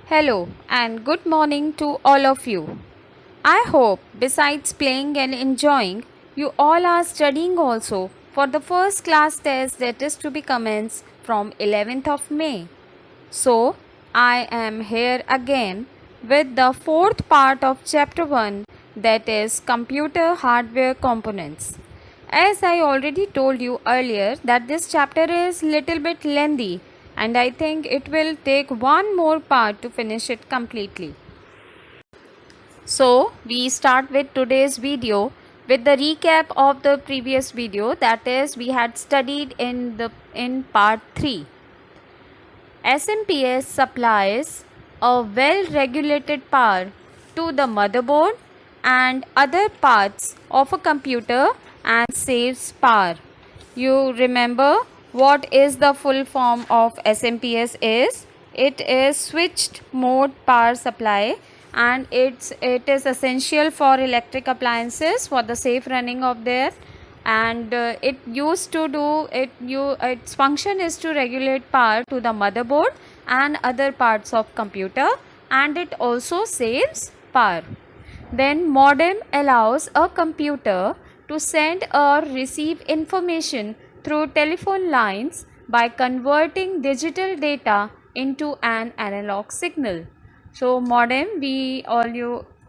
Hello and good morning to all of you. I hope, besides playing and enjoying, you all are studying also for the first class test that is to be commenced from 11th of May. So, I am here again with the fourth part of chapter 1, that is computer hardware components. As I already told you earlier that this chapter is little bit lengthy and I think it will take one more part to finish it completely. So we start with today's video with the recap of the previous video, that is we had studied in part 3. SMPS supplies a well-regulated power to the motherboard and other parts of a computer and saves power. You remember what is the full form of SMPS is? It is switched mode power supply, and it is essential for electric appliances for the safe running of their, and it used to do its function is to regulate power to the motherboard and other parts of computer, and it also saves power. Then modem allows a computer to send or receive information through telephone lines by converting digital data into an analog signal. So modem,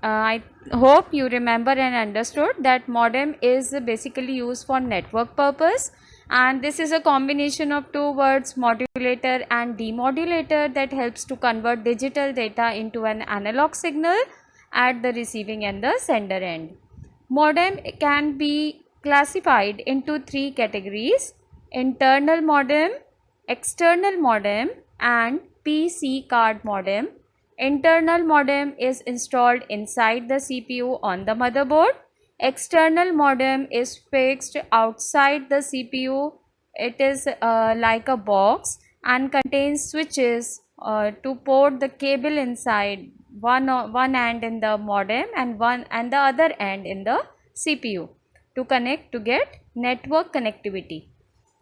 I hope you remember and understood that modem is basically used for network purpose, and this is a combination of two words, modulator and demodulator, that helps to convert digital data into an analog signal at the receiving and the sender end. Modem can be classified into three categories: internal modem, external modem, and PC card modem. Internal modem is installed inside the CPU on the motherboard. External modem is fixed outside the CPU. It is like a box and contains switches to port the cable inside, one end in the modem and the other end in the CPU to connect to get network connectivity.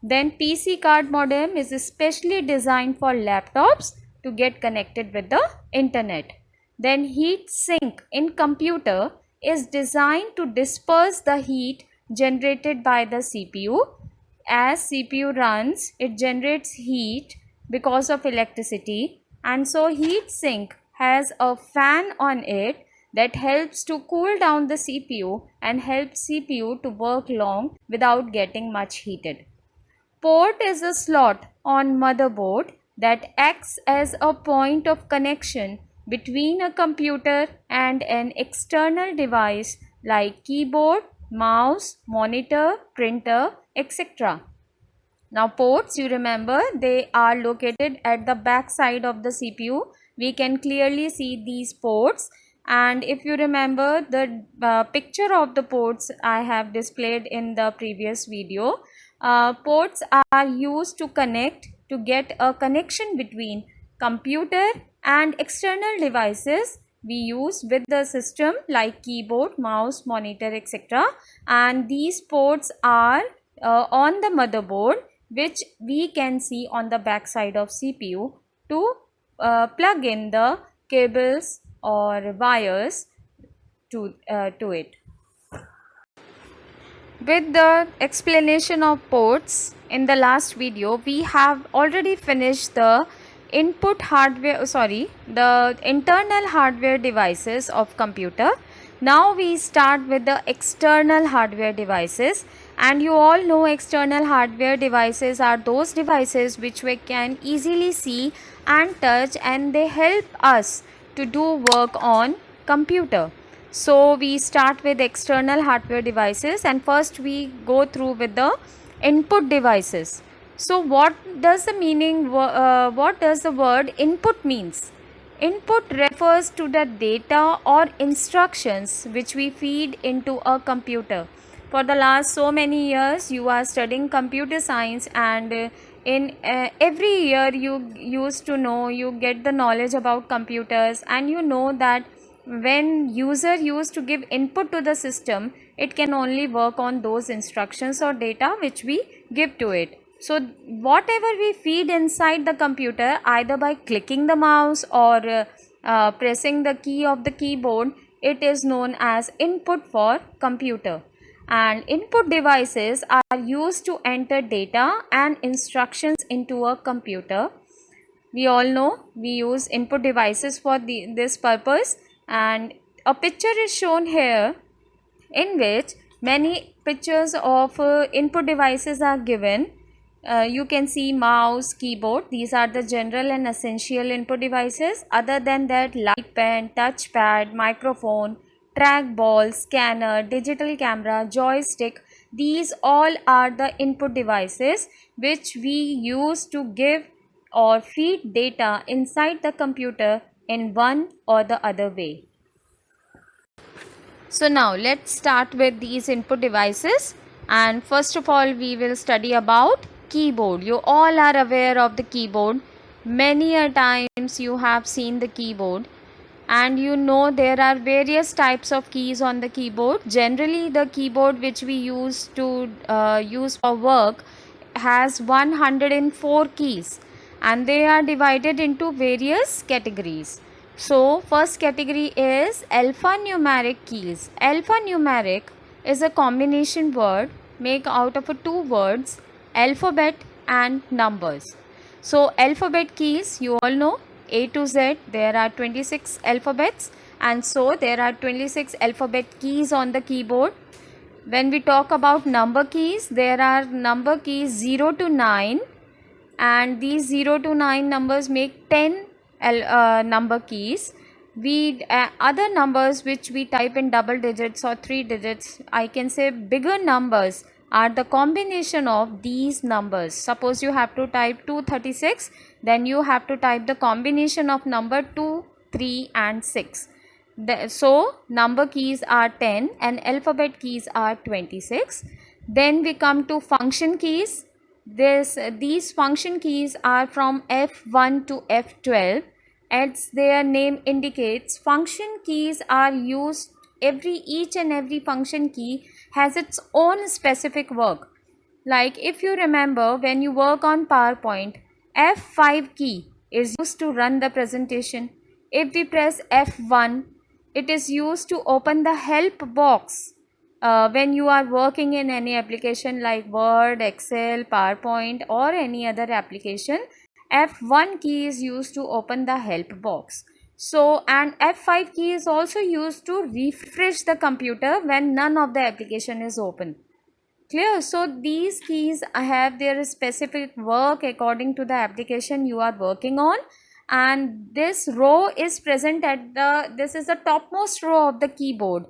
Then PC card modem is especially designed for laptops to get connected with the internet. Then heat sink in computer is designed to disperse the heat generated by the CPU. As CPU runs, it generates heat because of electricity, and so heat sink has a fan on it that helps to cool down the CPU and helps CPU to work long without getting much heated. Port is a slot on motherboard that acts as a point of connection between a computer and an external device like keyboard, mouse, monitor, printer, etc. Now ports, you remember, they are located at the back side of the CPU. We can clearly see these ports, and if you remember the picture of the ports I have displayed in the previous video, ports are used to connect, to get a connection between computer and external devices we use with the system like keyboard, mouse, monitor, etc. And these ports are on the motherboard, which we can see on the back side of CPU to plug in the cables or wires to it. With the explanation of ports in the last video, we have already finished the the internal hardware devices of computer. Now we start with the external hardware devices, and you all know external hardware devices are those devices which we can easily see and touch, and they help us to do work on computer. So we start with external hardware devices, and first we go through with the input devices. So what does the word input means? Input refers to the data or instructions which we feed into a computer. For the last so many years you are studying computer science, and in every year you get the knowledge about computers, and you know that when user used to give input to the system, it can only work on those instructions or data which we give to it. So whatever we feed inside the computer, either by clicking the mouse or pressing the key of the keyboard, it is known as input for computer. And input devices are used to enter data and instructions into a computer. We all know we use input devices for this purpose, and a picture is shown here in which many pictures of input devices are given. You can see mouse, keyboard. These are the general and essential input devices. Other than that, light pen, touchpad, microphone, trackball, scanner, digital camera, joystick. These all are the input devices which we use to give or feed data inside the computer in one or the other way. So now let's start with these input devices, and first of all we will study about keyboard. You all are aware of the keyboard. Many a times you have seen the keyboard, and you know there are various types of keys on the keyboard. Generally the keyboard which we use for work has 104 keys, and they are divided into various categories. So first category is alphanumeric keys. Alphanumeric is a combination word made out of two words, alphabet and numbers. So alphabet keys, you all know, A to Z, there are 26 alphabets, and so there are 26 alphabet keys on the keyboard. When we talk about number keys, there are number keys 0 to 9, and these 0 to 9 numbers make 10 number keys. We other numbers which we type in double digits or 3 digits, I can say bigger numbers are the combination of these numbers. Suppose you have to type 236, then you have to type the combination of number 2, 3 and 6. So number keys are 10 and alphabet keys are 26. Then we come to function keys. These function keys are from F1 to F12. As their name indicates, function keys are used, each and every function key has its own specific work. Like if you remember, when you work on PowerPoint, F5 key is used to run the presentation. If we press F1, it is used to open the help box. When you are working in any application like Word, Excel, PowerPoint or any other application, F1 key is used to open the help box. So, and F5 key is also used to refresh the computer when none of the application is open. Clear? So these keys have their specific work according to the application you are working on, and this row is present at this is the topmost row of the keyboard.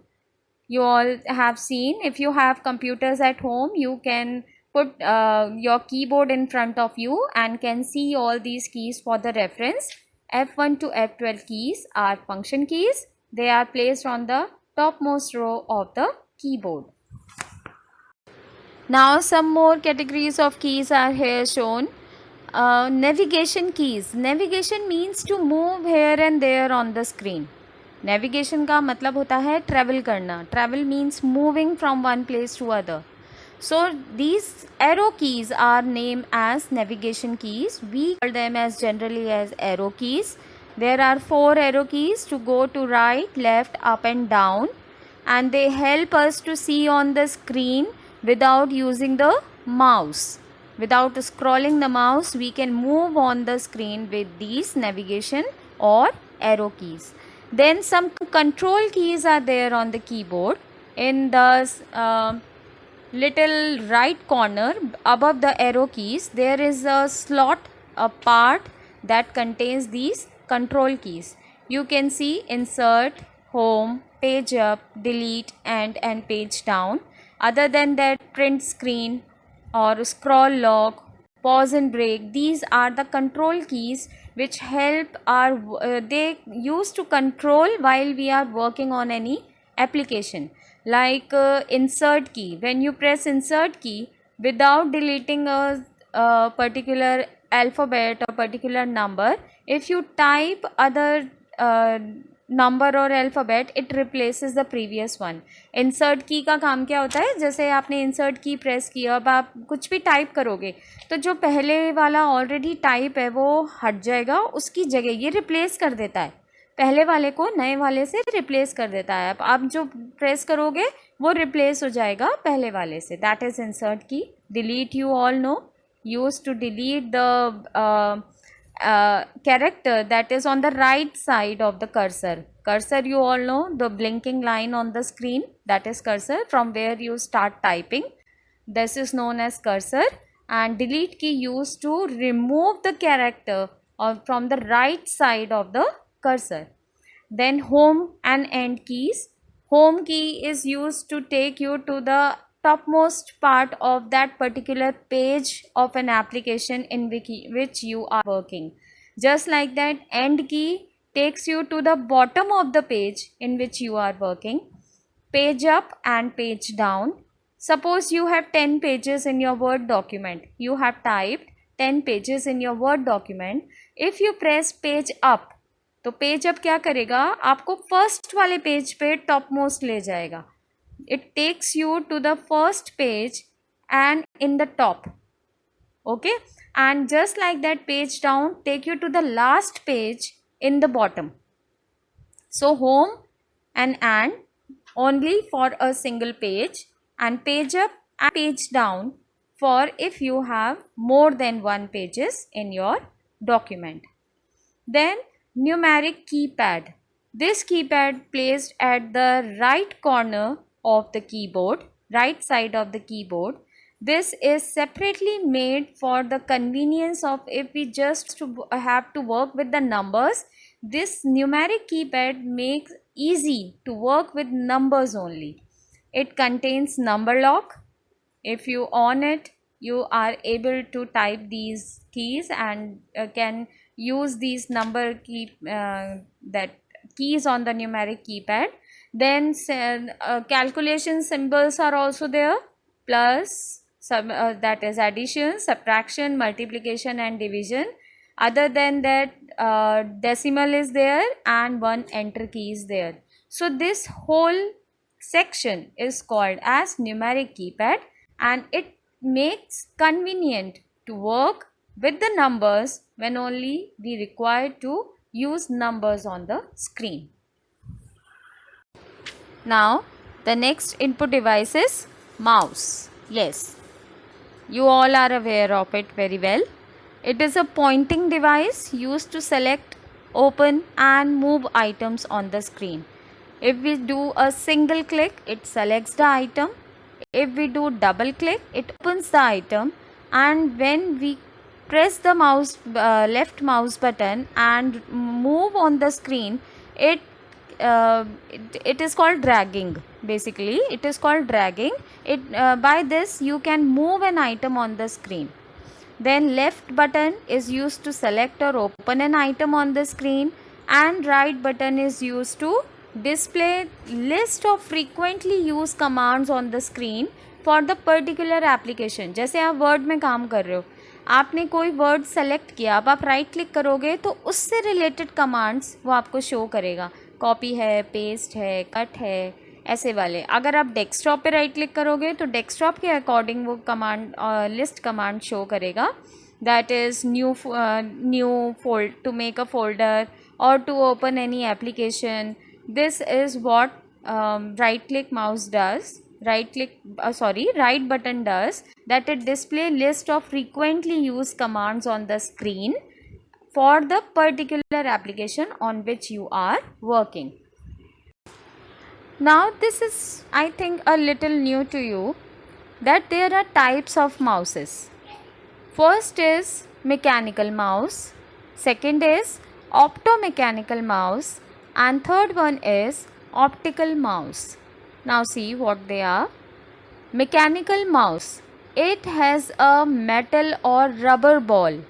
You all have seen, if you have computers at home, you can put your keyboard in front of you and can see all these keys for the reference. F1 to F12 keys are function keys. They are placed on the topmost row of the keyboard. Now some more categories of keys are here shown. Navigation keys. Navigation means to move here and there on the screen. Navigation का मतलब होता है travel करना. Travel means moving from one place to other. So these arrow keys are named as navigation keys. We call them as generally as arrow keys. There are 4 arrow keys to go to right, left, up and down, and they help us to see on the screen without using the mouse. Without scrolling the mouse, we can move on the screen with these navigation or arrow keys. Then some control keys are there on the keyboard. In the little right corner above the arrow keys, there is a slot, a part that contains these control keys. You can see insert, home, page up, delete and page down. Other than that, print screen or scroll lock, pause and break, these are the control keys which help they use to control while we are working on any application. Like insert key, when you press insert key without deleting a particular alphabet or particular number, if you type other number or alphabet, it replaces the previous one. insert key का काम क्या होता है, जैसे आपने insert key press किया, अब आप कुछ भी टाइप करोगे तो जो पहले वाला ऑलरेडी टाइप है वो हट जाएगा, उसकी जगह ये रिप्लेस कर देता है. पहले वाले को नए वाले से रिप्लेस कर देता है. अब आप जो प्रेस करोगे वो रिप्लेस हो जाएगा पहले वाले से. That is insert key. Delete you all know, use to delete the character that is on the right side of the cursor. Cursor, you all know, the blinking line on the screen, that is cursor, from where you start typing. This is known as cursor. And delete key used to remove the character from the right side of the cursor. Then home and end keys. Home key is used to take you to the topmost part of that particular page of an application in which you are working. Just like that, end key takes you to the bottom of the page in which you are working. Page up and page down. Suppose you have 10 pages in your Word document. You have typed 10 pages in your Word document. If you press page up, तो page up क्या करेगा, आपको first वाले page पे top most ले जाएगा. It takes you to the first page and in the top. Okay, and just like that page down take you to the last page in the bottom. So home and only for a single page, and page up and page down for if you have more than one pages in your document. Then numeric keypad. This keypad placed at the right corner of the keyboard, right side of the keyboard. This is separately made for the convenience of if we just have to work with the numbers. This numeric keypad makes easy to work with numbers only. It contains number lock. If you on it, you are able to type these keys and can use these number that keys on the numeric keypad. Then calculation symbols are also there, plus that is addition, subtraction, multiplication and division. Other than that, decimal is there and one enter key is there. So this whole section is called as numeric keypad, and it makes convenient to work with the numbers when only we require to use numbers on the screen. Now the next input device is mouse. Yes, you all are aware of it very well. It is a pointing device used to select, open and move items on the screen. If we do a single click, it selects the item. If we do double click, it opens the item. And when we press the mouse left mouse button and move on the screen, it is called dragging. Basically it is called dragging. By this you can move an item on the screen. Then left button is used to select or open an item on the screen, and right button is used to display list of frequently used commands on the screen for the particular application. जैसे आप word में काम कर रहे हो, आपने कोई word select किया, अब आप राइट क्लिक करोगे तो उससे रिलेटेड कमांड्स वो आपको शो करेगा. कॉपी है, पेस्ट है, कट है, ऐसे वाले. अगर आप डेस्कटॉप पे राइट क्लिक करोगे तो डेस्कटॉप के अकॉर्डिंग वो कमांड लिस्ट कमांड शो करेगा. That is new fold to make a folder or to open any application. This is what right button does, that it display list of frequently used commands on the screen for the particular application on which you are working. Now this is, I think, a little new to you, that there are types of mouses. First is mechanical mouse, second is optomechanical mouse, and third one is optical mouse. Now see what they are. Mechanical mouse, it has a metal or rubber ball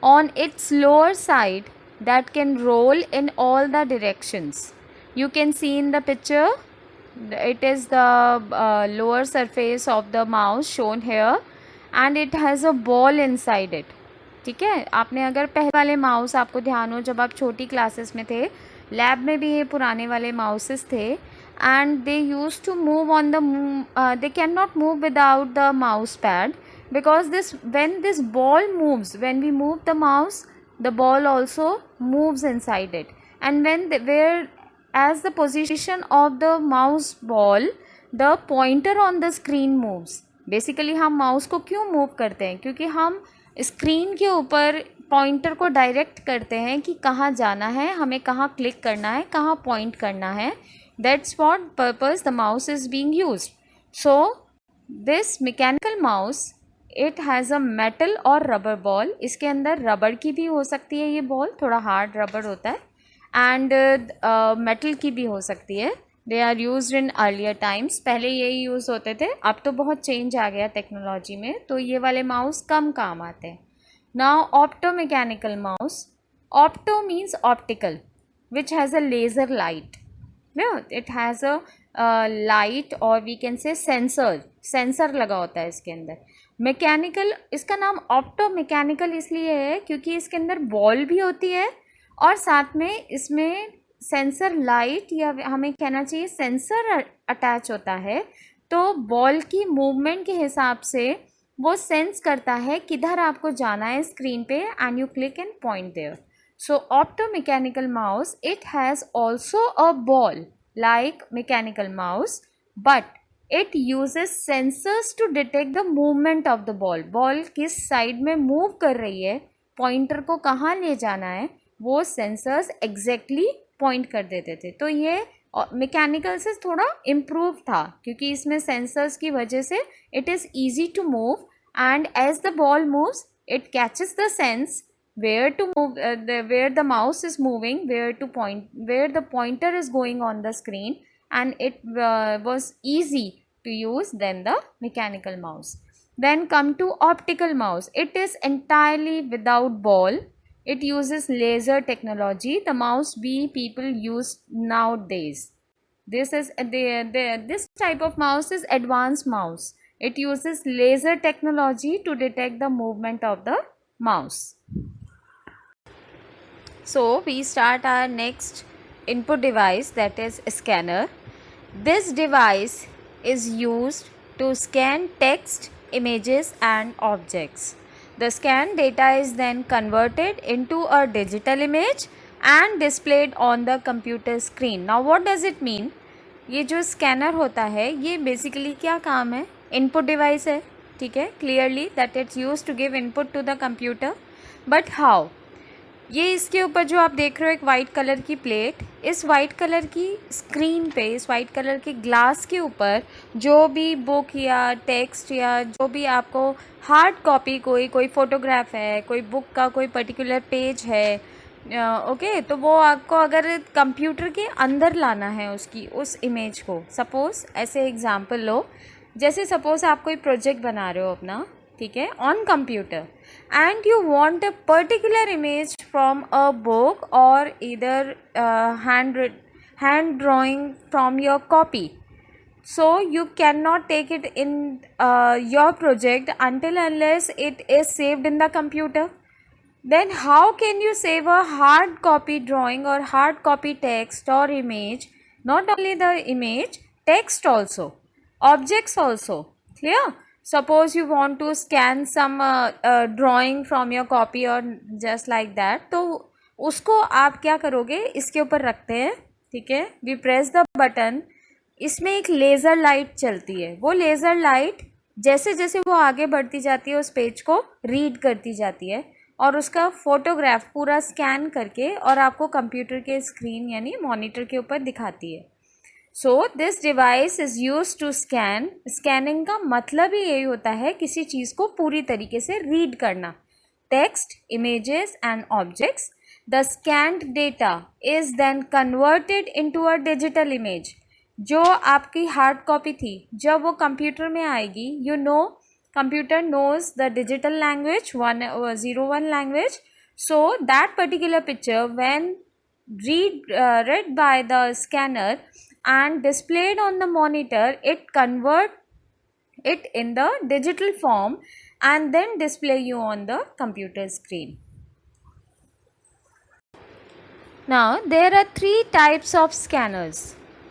on its lower side that can roll in all the directions. You can see in the picture, it is the lower surface of the mouse shown here, and it has a ball inside it. ठीक है, आपने अगर पहले वाले mouse, आपको ध्यान हो जब आप छोटी क्लासेस में थे, लैब में भी ये पुराने वाले माउसेस थे, and they use to move on the, they can not move without the mouse pad, because when this ball moves, when we move the mouse, the ball also moves inside it. and where as the position of the mouse ball the pointer on the screen moves. Basically हम mouse को क्यों move करते हैं? क्योंकि हम screen के ऊपर pointer को डायरेक्ट करते हैं कि कहाँ जाना है, हमें कहाँ क्लिक करना है, कहाँ पॉइंट करना है. That's what purpose the mouse is being used. So this mechanical mouse it has a metal और रबर बॉल. इसके अंदर रबर की भी हो सकती है ये बॉल, थोड़ा हार्ड रबर होता है, एंड मेटल की भी हो सकती है. They are use in earlier times. पहले यही यूज़ होते थे, अब तो बहुत चेंज आ गया टेक्नोलॉजी में, तो ये वाले माउस कम काम आते हैं. Now opto mechanical mouse. Opto means optical which has a laser light. It has a light और वी कैन से सेंसर लगा होता है इसके अंदर. मैकेनिकल, इसका नाम ऑप्टो मैकेनिकल इसलिए है क्योंकि इसके अंदर बॉल भी होती है और साथ में इसमें सेंसर लाइट, या हमें कहना चाहिए सेंसर अटैच होता है. तो बॉल की मूवमेंट के हिसाब से वो सेंस करता है किधर आपको जाना है स्क्रीन पे, and you click and point there. So opto mechanical mouse it has also a ball like mechanical mouse, but it uses sensors to detect the movement of the ball. Ball किस side में move कर रही है, pointer को कहाँ ले जाना है, वो सेंसर्स एग्जैक्टली पॉइंट कर देते थे. तो ये मैकेनिकल से थोड़ा इम्प्रूव था क्योंकि इसमें सेंसर्स की वजह से it is easy to move, and as the ball moves it catches the sense where to move, where the mouse is moving, where to point, where the pointer is going on the screen, and it was easy to use than the mechanical mouse. Then come to optical mouse. It is entirely without ball. It uses laser technology, the mouse we people use nowadays. This is this type of mouse is advanced mouse. It uses laser technology to detect the movement of the mouse. So we start our next input device, that is scanner. This device is used to scan text, images and objects. The scanned data is then converted into a digital image and displayed on the computer screen. Now what does it mean? ये जो scanner होता है ये basically क्या काम है? Input device है, ठीक है, clearly that it's use to give input to the computer. But how? ये इसके ऊपर जो आप देख रहे हो एक वाइट कलर की प्लेट, इस वाइट कलर की स्क्रीन पे, इस वाइट कलर के ग्लास के ऊपर जो भी बुक या टेक्स्ट या जो भी आपको हार्ड कॉपी, कोई फोटोग्राफ है, कोई बुक का कोई पर्टिकुलर पेज है, ओके, तो वो आपको अगर कंप्यूटर के अंदर लाना है उसकी उस इमेज को, सपोज़ ऐसे एग्जांपल लो, जैसे सपोज़ आप कोई प्रोजेक्ट बना रहे हो अपना, ठीक है, on computer, and you want a particular image from a book और इधर hand drawing from your copy. So you cannot take it in your project until unless it is saved in the computer. Then how can you save a hard copy drawing or hard copy text or image? Not only the image, text also, objects also. Clear? Suppose you want to scan some drawing from your copy or just like that. तो उसको आप क्या करोगे, इसके ऊपर रखते हैं, ठीक है, we press the button. इसमें एक लेज़र लाइट चलती है. वो लेज़र लाइट जैसे जैसे वो आगे बढ़ती जाती है उस पेज को रीड करती जाती है और उसका फोटोग्राफ पूरा स्कैन करके और आपको कंप्यूटर के स्क्रीन यानी मॉनिटर के ऊपर दिखाती है. So this device is use to scan. Scanning का मतलब ही यही होता है किसी चीज़ को पूरी तरीके से रीड करना. Text, images and objects. The scanned data is then converted into a digital image. जो आपकी हार्ड कॉपी थी जब वो कंप्यूटर में आएगी, you know computer knows the digital language 101 language. So that particular picture when read by the scanner and displayed on the monitor, it convert it in the digital form and then display you on the computer screen. Now there are three types of scanners.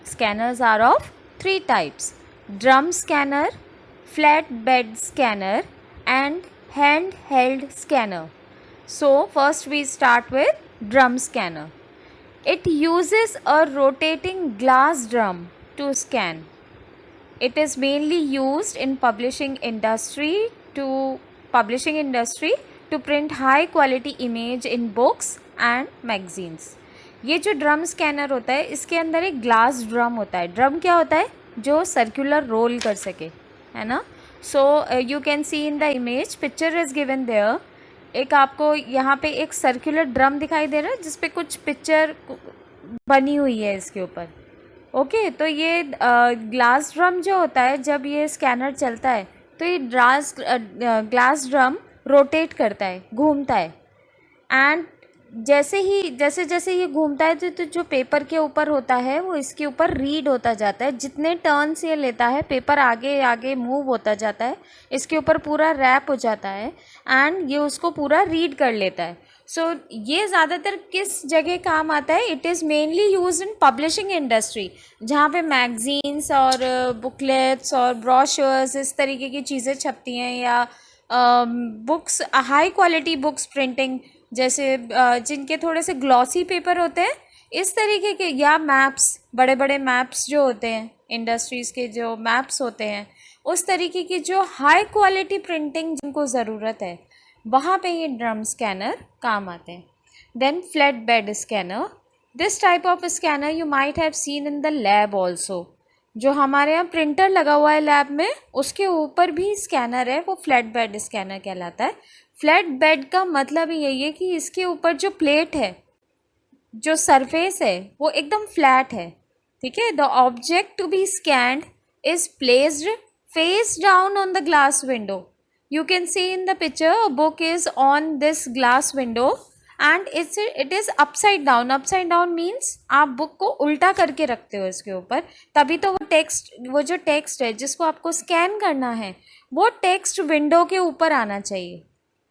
Scanners are of three types: drum scanner, flatbed scanner and handheld scanner. So first we start with drum scanner. It uses a rotating glass drum to scan. It is mainly used in publishing industry to print high quality image in books and magazines. ये जो drum scanner होता है इसके अंदर एक glass drum होता है. Drum क्या होता है? जो सर्कुलर रोल कर सके, है ना. So you can see in the image, picture is given there. एक आपको यहाँ पे एक सर्कुलर ड्रम दिखाई दे रहा है जिसपे कुछ पिक्चर बनी हुई है इसके ऊपर. ओके तो ये ग्लास ड्रम जो होता है, जब ये स्कैनर चलता है तो ये ग्लास ड्रम रोटेट करता है, घूमता है. एंड जैसे जैसे ये घूमता है तो जो पेपर के ऊपर होता है वो इसके ऊपर रीड होता जाता है. जितने टर्न्स ये लेता है पेपर आगे आगे मूव होता जाता है, इसके ऊपर पूरा रैप हो जाता है एंड ये उसको पूरा रीड कर लेता है. सो ये ज़्यादातर किस जगह काम आता है? It is mainly use in publishing industry, जहाँ पे मैगजीन्स और बुकलेट्स और ब्रोशर्स इस तरीके की चीज़ें छपती हैं, या books, high quality books printing, जैसे जिनके थोड़े से ग्लॉसी पेपर होते हैं इस तरीके के, या मैप्स, बड़े बड़े मैप्स जो होते हैं, इंडस्ट्रीज़ के जो मैप्स होते हैं, उस तरीके की जो हाई क्वालिटी प्रिंटिंग जिनको ज़रूरत है वहाँ पे ये ड्रम स्कैनर काम आते हैं. Then flat bed scanner. This type of scanner you might have seen in the lab also. जो हमारे यहाँ प्रिंटर लगा हुआ है लैब में, उसके ऊपर भी स्कैनर है, वो फ्लैट बेड स्कैनर कहलाता है. फ्लैट बेड का मतलब यही है कि इसके ऊपर जो प्लेट है, जो सरफेस है, वो एकदम फ्लैट है. ठीक है. The object to be scanned is placed face down on the glass window. You can see in the picture a book is on this glass window and it is upside down. Upside down means आप book को उल्टा करके रखते हो इसके ऊपर, तभी तो वो जो टेक्स्ट है जिसको आपको स्कैन करना है वो टेक्स्ट विंडो के ऊपर आना चाहिए.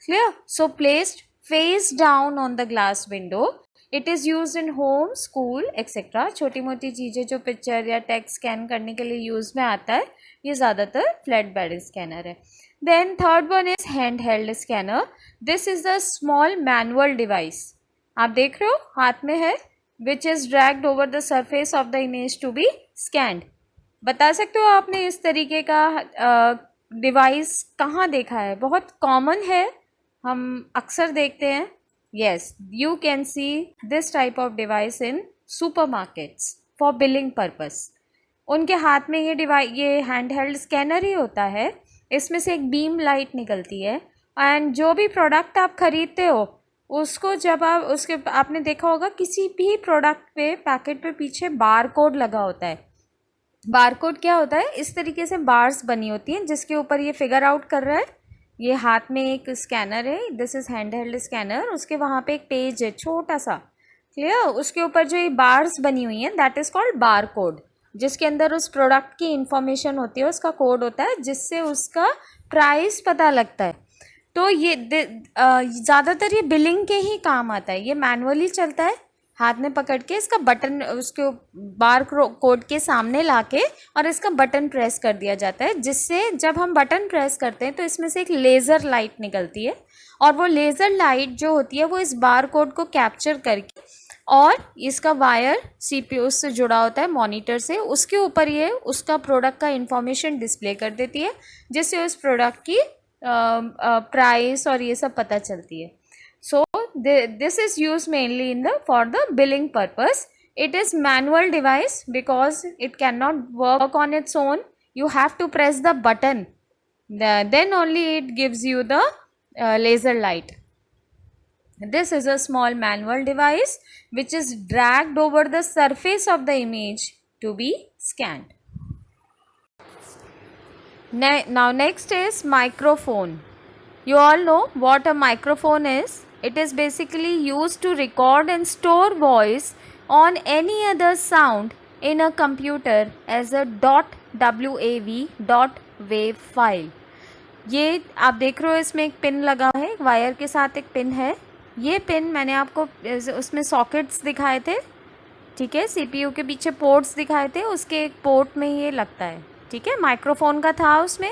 Clear. So placed face down on the glass window. It is use in home, school etcetera. छोटी मोटी चीज़ें जो पिक्चर या टेक्स्ट स्कैन करने के लिए यूज़ में आता है, ये ज़्यादातर फ्लैट बेड स्कैनर है. Then third one is handheld scanner. This is a small manual device. आप देख रहे हो हाथ में है, which is dragged over the surface of the image to be scanned. बता सकते हो आपने इस तरीके का डिवाइस कहाँ देखा है? बहुत कॉमन है, हम अक्सर देखते हैं. Yes, you can see this type of device in supermarkets for billing purpose. उनके हाथ में ये हैंडहेल्ड स्कैनर ही होता है. इसमें से एक बीम लाइट निकलती है एंड जो भी प्रोडक्ट आप ख़रीदते हो उसको जब आप आपने देखा होगा किसी भी प्रोडक्ट पे पैकेट पे पीछे बार कोड लगा होता है. बार कोड क्या होता है? इस तरीके से बार्स बनी होती हैं जिसके ऊपर ये फिगर आउट कर रहा है. ये हाथ में एक स्कैनर है, दिस इज़ हैंडहेल्ड स्कैनर. उसके वहाँ पे एक पेज है छोटा सा. क्लियर. उसके ऊपर जो ये बार्स बनी हुई हैं that is called bar code, जिसके अंदर उस प्रोडक्ट की इंफॉर्मेशन होती है, उसका कोड होता है जिससे उसका प्राइस पता लगता है. तो ये ज़्यादातर ये बिलिंग के ही काम आता है. ये मैनुअली चलता है, हाथ में पकड़ के इसका बटन उसके बार कोड के सामने लाके और इसका बटन प्रेस कर दिया जाता है, जिससे जब हम बटन प्रेस करते हैं तो इसमें से एक लेज़र लाइट निकलती है और वो लेज़र लाइट जो होती है वो इस बार कोड को कैप्चर करके, और इसका वायर CPU से जुड़ा होता है मॉनिटर से, उसके ऊपर ये उसका प्रोडक्ट का इंफॉर्मेशन डिस्प्ले कर देती है, जिससे उस प्रोडक्ट की प्राइस और ये सब पता चलती है. So this is use mainly for the billing purpose. It is manual device because it can not work on its own. You have to press the button, then only it gives you the laser light. This is a small manual device which is dragged over the surface of the image to be scanned. Now next is microphone. You all know what a microphone is. It is basically used to record and store voice on any other sound in a computer as a .wav file. ये आप देख रहे हो इसमें एक pin लगा है, wire के साथ एक पिन है. ये पिन मैंने आपको उसमें सॉकेट्स दिखाए थे. ठीक है. CPU के पीछे पोर्ट्स दिखाए थे, उसके एक पोर्ट में ये लगता है. ठीक है. माइक्रोफोन का था, उसमें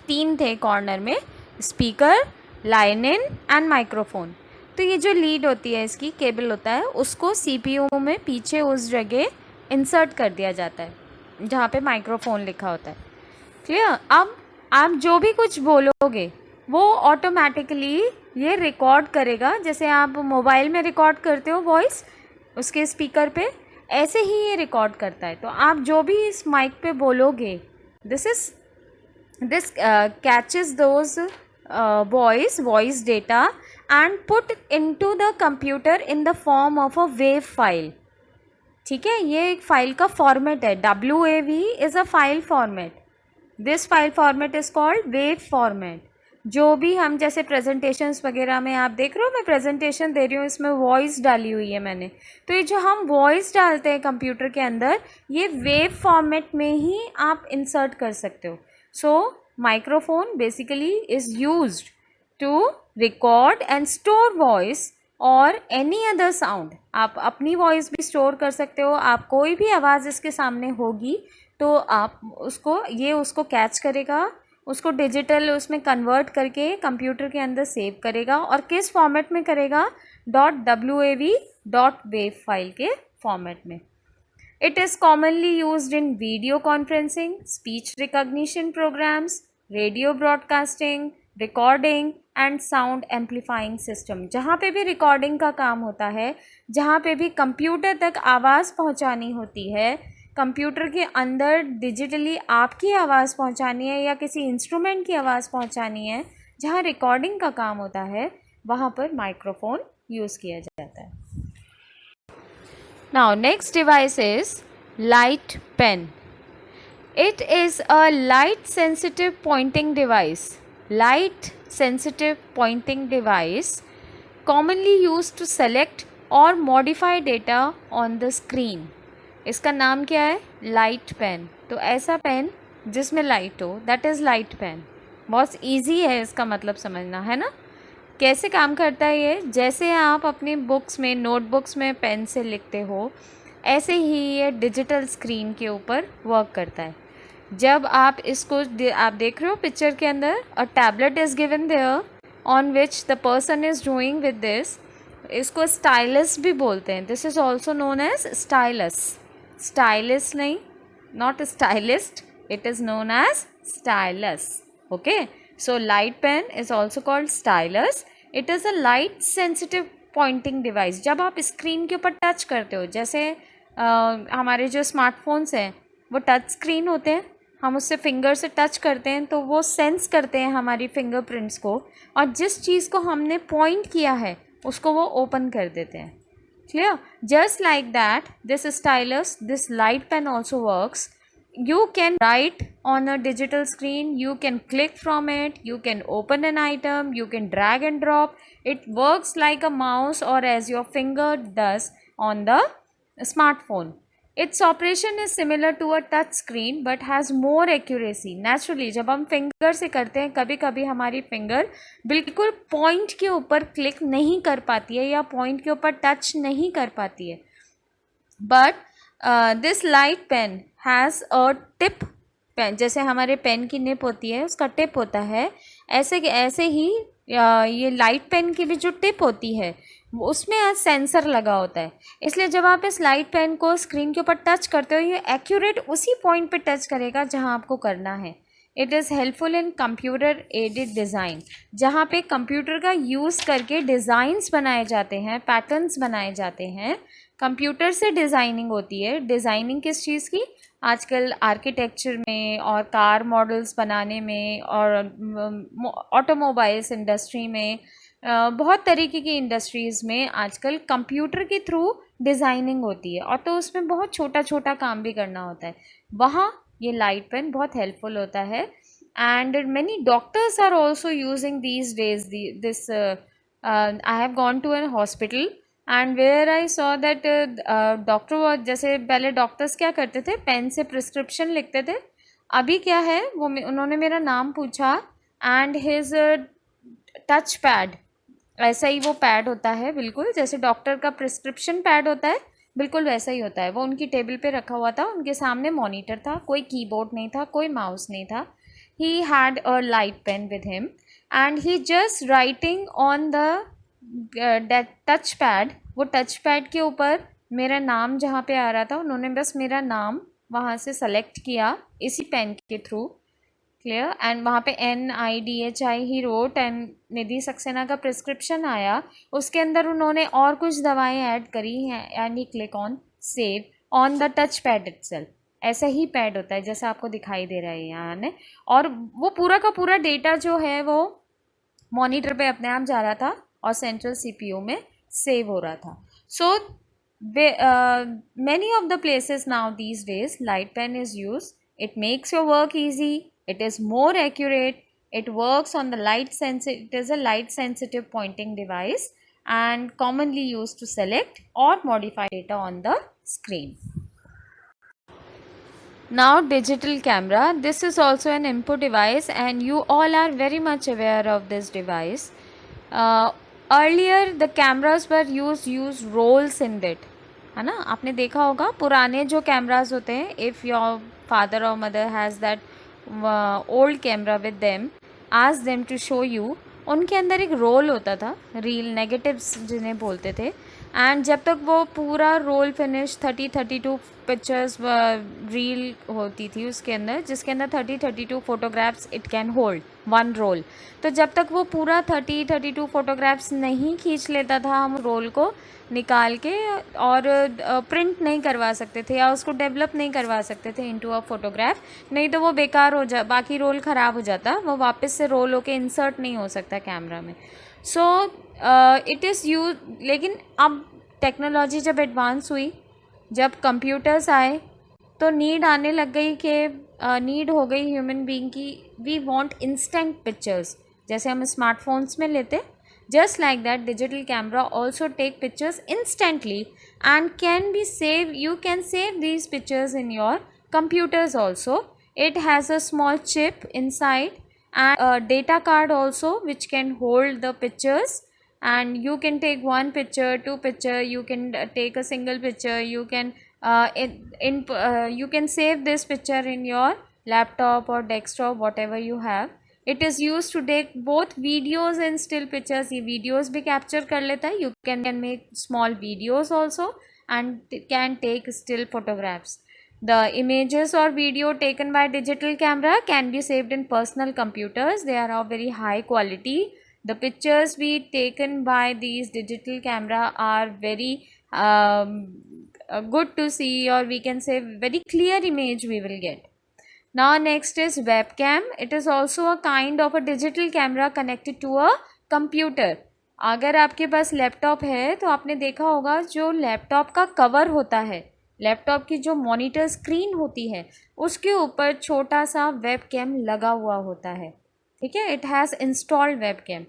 3 थे कॉर्नर में, speaker, line in and microphone. तो ये जो लीड होती है, इसकी केबल होता है, उसको CPU में पीछे उस जगह इंसर्ट कर दिया जाता है जहाँ पे माइक्रोफोन लिखा होता है। क्लियर? अब आप जो भी कुछ बोलोगे वो ऑटोमेटिकली ये रिकॉर्ड करेगा, जैसे आप मोबाइल में रिकॉर्ड करते हो वॉइस उसके स्पीकर पे, ऐसे ही ये रिकॉर्ड करता है। तो आप जो भी इस माइक पे बोलोगे, this catches those voice data and put into the computer in the form of a wave file. ठीक है, ये एक फाइल का फॉर्मेट है। WAV is a file format. This file format is called wave format. जो भी हम जैसे प्रेजेंटेशंस वगैरह में आप देख रहे हो, मैं प्रेजेंटेशन दे रही हूँ, इसमें वॉइस डाली हुई है मैंने, तो ये जो हम वॉइस डालते हैं कंप्यूटर के अंदर, ये वेव फॉर्मेट में ही आप इंसर्ट कर सकते हो। So microphone basically is used to record and store voice और एनी अदर साउंड। आप अपनी वॉइस भी स्टोर कर सकते हो। आप कोई भी आवाज़ इसके सामने होगी तो आप उसको कैच करेगा, उसको डिजिटल उसमें कन्वर्ट करके कंप्यूटर के अंदर सेव करेगा। और किस फॉर्मेट में करेगा? .wav .wave फाइल के फॉर्मेट में। It is commonly used in video conferencing, speech recognition programs, radio broadcasting, recording and sound amplifying system. जहाँ पे भी रिकॉर्डिंग का काम होता है, जहाँ पे भी कंप्यूटर तक आवाज़ पहुँचानी होती है, कंप्यूटर के अंदर डिजिटली आपकी आवाज़ पहुँचानी है या किसी इंस्ट्रूमेंट की आवाज़ पहुँचानी है, जहाँ रिकॉर्डिंग का काम होता है, वहाँ पर माइक्रोफोन यूज़ किया जाता है। Now next device is light pen. It is a light sensitive pointing device. Light sensitive pointing device commonly used to select or modify data on the screen. इसका नाम क्या है? Light pen. तो ऐसा pen जिसमें लाइट हो, that is light pen. बहुत easy है इसका मतलब समझना, है ना? कैसे काम करता है ये? जैसे आप अपनी बुक्स में, नोटबुक्स में पेन से लिखते हो, ऐसे ही ये डिजिटल स्क्रीन के ऊपर वर्क करता है। जब आप इसको आप देख रहे हो पिक्चर के अंदर, a tablet is given there on which the person is doing with this. इसको स्टाइलस भी बोलते हैं। This is also known as stylus. Stylis नहीं, not a stylist, it is known as stylus. Okay, so light pen is also called stylus. It is a light sensitive pointing device. जब आप screen के ऊपर touch करते हो, जैसे हमारे जो स्मार्टफोन्स हैं वो टच स्क्रीन होते हैं, हम उससे फिंगर से टच करते हैं तो वो सेंस करते हैं हमारी फिंगरप्रिंट्स को, और जिस चीज़ को हमने पॉइंट किया है उसको वो ओपन कर देते हैं। Clear? Just like that, this stylus, this light pen also works. You can write on a digital screen, you can click from it, you can open an item, you can drag and drop. It works like a mouse or as your finger does on the smartphone. Its operation is similar to a touch screen but has more accuracy. Naturally, जब हम finger से करते हैं, कभी कभी हमारी finger बिल्कुल point के ऊपर क्लिक नहीं कर पाती है या पॉइंट के ऊपर टच नहीं कर पाती है। But this light pen has a tip pen, जैसे हमारे पेन की निप होती है उसका टिप होता है, ऐसे ही ये लाइट पेन की भी जो टिप होती है उसमें सेंसर लगा होता है। इसलिए जब आप इस लाइट पेन को स्क्रीन के ऊपर टच करते हो, ये एक्यूरेट उसी पॉइंट पे टच करेगा जहां आपको करना है। It is helpful in computer aided design, जहाँ पे कंप्यूटर का यूज़ करके डिज़ाइंस बनाए जाते हैं, पैटर्न्स बनाए जाते हैं। कंप्यूटर से डिज़ाइनिंग होती है। डिज़ाइनिंग किस चीज़ की? आजकल आर्किटेक्चर में और कार मॉडल्स बनाने में और ऑटोमोबाइल्स इंडस्ट्री में, बहुत तरीके की इंडस्ट्रीज़ में आजकल कंप्यूटर के थ्रू डिज़ाइनिंग होती है, और तो उसमें बहुत छोटा छोटा काम भी करना होता है। वहाँ ये लाइट पेन बहुत हेल्पफुल होता है। And many doctors are also using these days this. I have gone to an hospital and where I saw that doctor, जैसे पहले डॉक्टर्स क्या करते थे, पेन से प्रिस्क्रिप्शन लिखते थे। अभी क्या है, उन्होंने मेरा नाम पूछा एंड हिज टच पैड, ऐसा ही वो पैड होता है बिल्कुल जैसे डॉक्टर का प्रिस्क्रिप्शन पैड होता है, बिल्कुल वैसा ही होता है। वो उनकी टेबल पे रखा हुआ था, उनके सामने मॉनिटर था, कोई कीबोर्ड नहीं था, कोई माउस नहीं था। He had a light pen with him and he just writing on the touch pad, वो टच पैड के ऊपर मेरा नाम जहाँ पे आ रहा था उन्होंने बस मेरा नाम वहाँ से सेलेक्ट किया इसी पेन के थ्रू, क्लियर, एंड वहाँ पे NIDHI ही रोट एंड निधि सक्सेना का प्रिस्क्रिप्शन आया, उसके अंदर उन्होंने और कुछ दवाएं ऐड करी हैं and he click on save on the touch pad itself. ऐसा ही पैड होता है जैसा आपको दिखाई दे रहा है यहाँ ने, और वो पूरा का पूरा डेटा जो है वो मॉनिटर पे अपने आप जा रहा था और सेंट्रल CPU में सेव हो रहा था। सो many of the places now these days light pen is used. It makes your work easy, it is more accurate, it works on the it is a light sensitive pointing device and commonly used to select or modify data on the screen. Now digital camera, this is also an input device and you all are very much aware of this device. Earlier the cameras were use rolls in it, है ना, आपने देखा होगा पुराने जो cameras होते हैं, if your father और mother has that old camera with them, ask them to show you, उनके अंदर एक रोल होता था, रील नेगेटिव्स जिन्हें बोलते थे, एंड जब तक वो पूरा रोल फिनिश 32 पिक्चर्स रील होती थी उसके अंदर, जिसके अंदर 32 photographs it can hold one roll, तो जब तक वो पूरा 32 फोटोग्राफ्स नहीं खींच लेता था हम रोल को निकाल के और प्रिंट नहीं करवा सकते थे या उसको डेवलप नहीं करवा सकते थे इनटू अ फोटोग्राफ, नहीं तो वो बेकार हो जा, बाकी रोल ख़राब हो जाता, वो वापस से रोल होके इंसर्ट नहीं हो सकता कैमरा में। सो इट इज़ यूज, लेकिन अब टेक्नोलॉजी जब एडवांस हुई, जब कंप्यूटर्स आए, तो नीड आने लग गई कि नीड हो गई ह्यूमन बीइंग की, वी वांट इंस्टेंट पिक्चर्स, जैसे हम स्मार्टफोन्स में लेते, just like that digital camera also take pictures instantly and can be saved, you can save these pictures in your computers also. It has a small chip inside and a data card also which can hold the pictures, and you can take one picture, two picture, you can take a single picture, you can you can save this picture in your laptop or desktop, whatever you have. It is used to take both videos and still pictures, ये videos भी capture कर लेता है, you can make small videos also and can take still photographs. The images or video taken by digital camera can be saved in personal computers, they are of very high quality. The pictures we taken by these digital camera are very good to see, or we can say very clear image we will get. Now next is webcam. It is also a kind of a digital camera connected to a computer. अगर आपके पास laptop है तो आपने देखा होगा जो laptop का cover होता है, लैपटॉप की जो मॉनिटर स्क्रीन होती है उसके ऊपर छोटा सा वेबकैम लगा हुआ होता है, ठीक है, इट हैज़ इंस्टॉल्ड वेबकैम।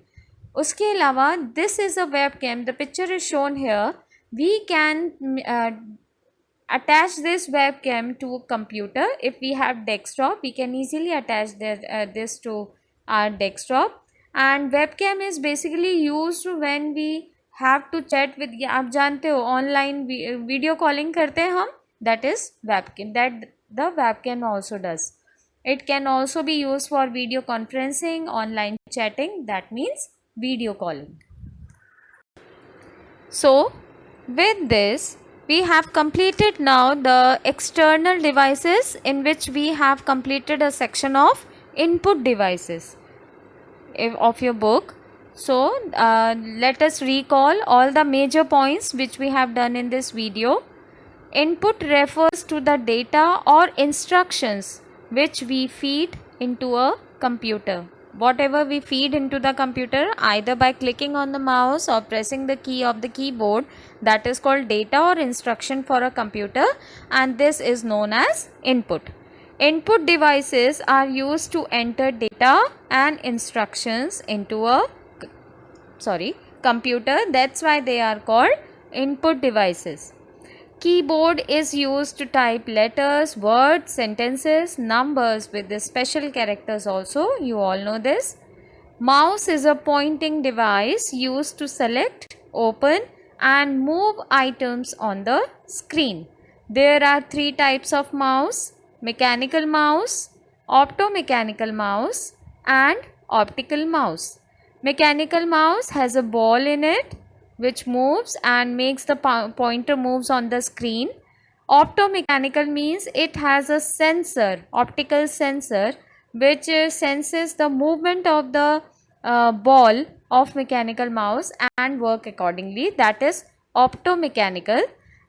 उसके अलावा this is a webcam, the picture is shown here, we can attach this webcam to a computer. If we have desktop, we can easily attach this to our desktop, and webcam is basically used when we have to chat with, आप जानते हो online video calling करते हैं हम, that is webcam, that the webcam also does. It can also be used for video conferencing, online chatting, that means video calling. So with this we have completed now the external devices, in which we have completed a section of input devices of your book. So let us recall all the major points which we have done in this video. Input refers to the data or instructions which we feed into a computer. Whatever we feed into the computer, either by clicking on the mouse or pressing the key of the keyboard, that is called data or instruction for a computer, and this is known as input. Input devices are used to enter data and instructions into a computer, that's why they are called input devices. Keyboard is used to type letters, words, sentences, numbers with the special characters also, you all know this. Mouse is a pointing device used to select, open and move items on the screen. There are three types of mouse: mechanical mouse, optomechanical mouse and optical mouse. Mechanical mouse has a ball in it which moves and makes the pointer moves on the screen. Optomechanical means it has a sensor, optical sensor, which senses the movement of the ball of mechanical mouse and work accordingly. That is optomechanical.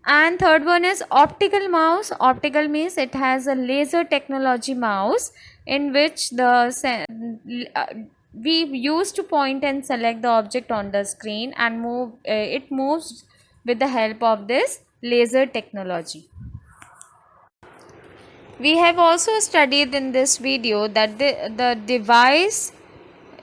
And third one is optical mouse. Optical means it has a laser technology mouse in which we use to point and select the object on the screen and it moves with the help of this laser technology. We have also studied in this video that the device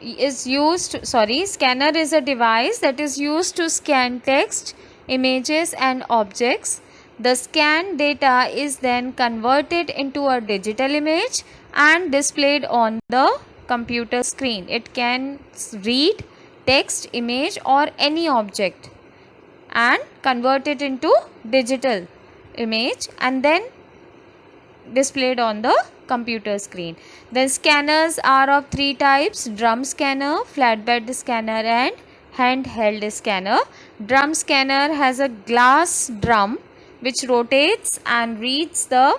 is used, scanner is a device that is used to scan text, images and objects. The scanned data is then converted into a digital image and displayed on the computer screen. It can read text, image or any object and convert it into digital image and then displayed on the computer screen. Then scanners are of three types: drum scanner, flatbed scanner and handheld scanner. Drum scanner has a glass drum which rotates and reads the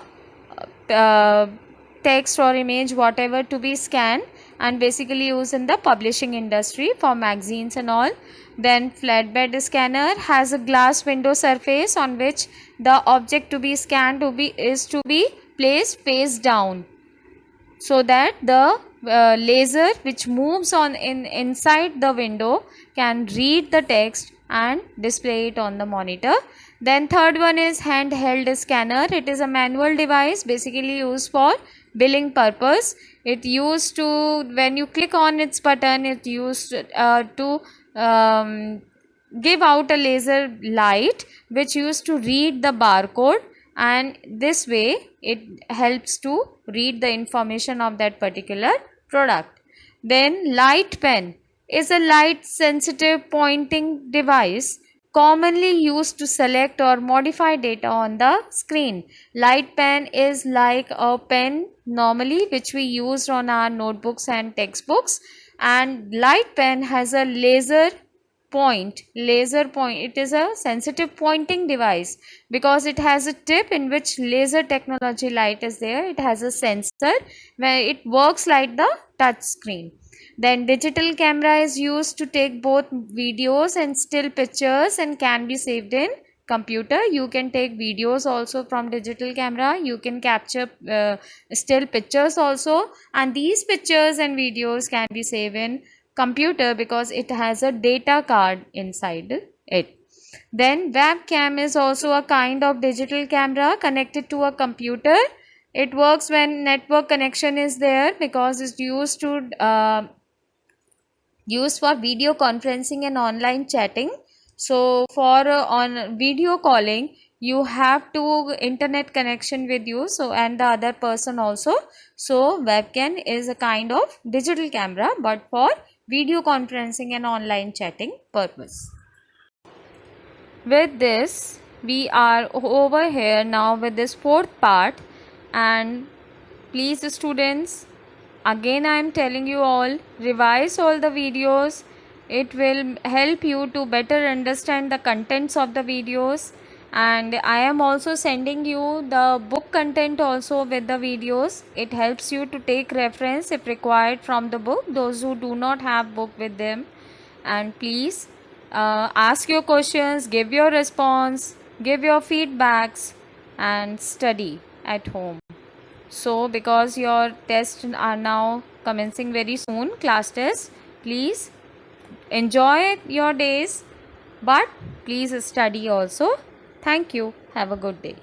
text or image whatever to be scanned, and basically used in the publishing industry for magazines and all. Then flatbed scanner has a glass window surface on which the object to be scanned is to be placed face down, so that the laser which moves on inside the window can read the text and display it on the monitor. Then third one is handheld scanner. It is a manual device basically used for billing purpose. It used to, when you click on its button, it used to give out a laser light which used to read the barcode, and this way it helps to read the information of that particular product. Then light pen is a light sensitive pointing device commonly used to select or modify data on the screen. Light pen is like a pen normally which we use on our notebooks and textbooks, and light pen has a laser point. It is a sensitive pointing device because it has a tip in which laser technology light is there. It has a sensor where it works like the touch screen. Then digital camera is used to take both videos and still pictures and can be saved in computer. You can take videos also from digital camera. You can capture still pictures also, and these pictures and videos can be saved in computer because it has a data card inside it. Then webcam is also a kind of digital camera connected to a computer. It works when network connection is there because it's used for video conferencing and online chatting. So for on video calling you have to internet connection with you, so and the other person also. So webcam is a kind of digital camera but for video conferencing and online chatting purpose. With this we are over here now with this fourth part, and please students, again I am telling you all, revise all the videos. It will help you to better understand the contents of the videos, and I am also sending you the book content also with the videos. It helps you to take reference if required from the book, those who do not have book with them. And please ask your questions, give your response, give your feedbacks and study at home. So because your tests are now commencing very soon, class tests, please enjoy your days but please study also. Thank you. Have a good day.